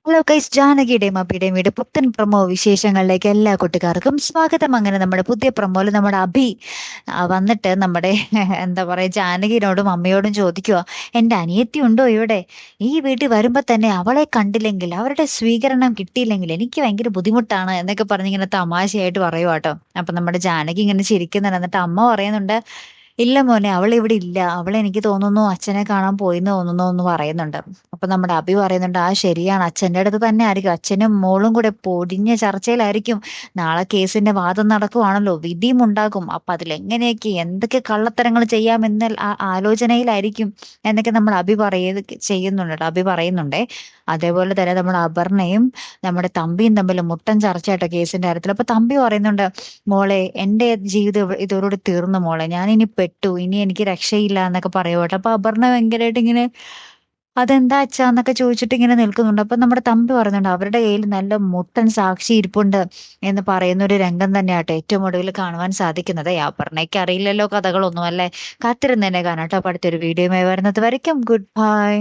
Hello guys, ജാനകിയുടെയും അബിയുടെയും വീട് പുത്തൻ promo വിശേഷങ്ങളിലേക്ക് എല്ലാ കൂട്ടുകാർക്കും സ്വാഗതം. അങ്ങനെ നമ്മുടെ പുതിയ പ്രൊമോയിൽ നമ്മുടെ അബി വന്നിട്ട് നമ്മുടെ എന്താ പറയാ ജാനകിനോടും അമ്മയോടും ചോദിക്കുക, എന്റെ അനിയത്തി ഉണ്ടോ ഇവിടെ? ഈ വീട്ടിൽ വരുമ്പോ തന്നെ അവളെ കണ്ടില്ലെങ്കിൽ, അവരുടെ സ്വീകരണം കിട്ടിയില്ലെങ്കിൽ എനിക്ക് ഭയങ്കര ബുദ്ധിമുട്ടാണ് എന്നൊക്കെ പറഞ്ഞിങ്ങനെ തമാശയായിട്ട് പറയുവാട്ടോ. അപ്പൊ നമ്മുടെ ജാനകി ഇങ്ങനെ ചിരിക്കുന്നുണ്ട്. എന്നിട്ട് അമ്മ പറയുന്നുണ്ട്, ഇല്ല മോനെ, അവൾ ഇവിടെ ഇല്ല, അവൾ എനിക്ക് തോന്നുന്നു അച്ഛനെ കാണാൻ പോയിന്ന് തോന്നുന്നു എന്ന് പറയുന്നുണ്ട്. അപ്പൊ നമ്മുടെ അഭി പറയുന്നുണ്ട്, ആ ശരിയാണ്, അച്ഛന്റെ അടുത്ത് തന്നെ ആയിരിക്കും, അച്ഛനും മോളും കൂടെ പൊടിഞ്ഞ ചർച്ചയിലായിരിക്കും. നാളെ കേസിന്റെ വാദം നടക്കുവാണല്ലോ, വിധിയും ഉണ്ടാകും. അപ്പൊ അതിലെങ്ങനെയൊക്കെ എന്തൊക്കെ കള്ളത്തരങ്ങൾ ചെയ്യാമെന്ന ആലോചനയിലായിരിക്കും എന്നൊക്കെ നമ്മൾ ചെയ്യുന്നുണ്ട് ട്ടോ, അഭി പറയുന്നുണ്ടേ. അതേപോലെ തന്നെ നമ്മുടെ അപർണയും നമ്മുടെ തമ്പിയും തമ്മിൽ മുട്ടൻ ചർച്ചയായിട്ടോ കേസിന്റെ കാര്യത്തിൽ. അപ്പൊ തമ്പി പറയുന്നുണ്ട്, മോളെ, എന്റെ ജീവിതം ഇതോടുകൂടി തീർന്നു മോളെ, ഞാൻ ഇനി പെട്ടു, ഇനി എനിക്ക് രക്ഷയില്ല എന്നൊക്കെ പറയുവട്ടെ. അപ്പൊ അപർണ ഭയങ്കരമായിട്ട് ഇങ്ങനെ, അതെന്താ അച്ഛാ എന്നൊക്കെ ചോദിച്ചിട്ട് ഇങ്ങനെ നിൽക്കുന്നുണ്ട്. അപ്പൊ നമ്മുടെ തമ്പി പറയുന്നുണ്ട്, അവരുടെ കയ്യിൽ നല്ല മുട്ടൻ സാക്ഷി ഇരിപ്പുണ്ട് എന്ന് പറയുന്ന ഒരു രംഗം തന്നെയാട്ടോ ഏറ്റവും ഒടുവിൽ കാണുവാൻ സാധിക്കുന്നത്. അപർണയ്ക്ക് അറിയില്ലല്ലോ കഥകളൊന്നും, അല്ലേ? കാത്തിരുന്ന് തന്നെ കാണാട്ടോ. അപ്പൊ അടുത്തൊരു വീഡിയോയുമായി വരുന്നത് വരയ്ക്കും ഗുഡ് ബൈ.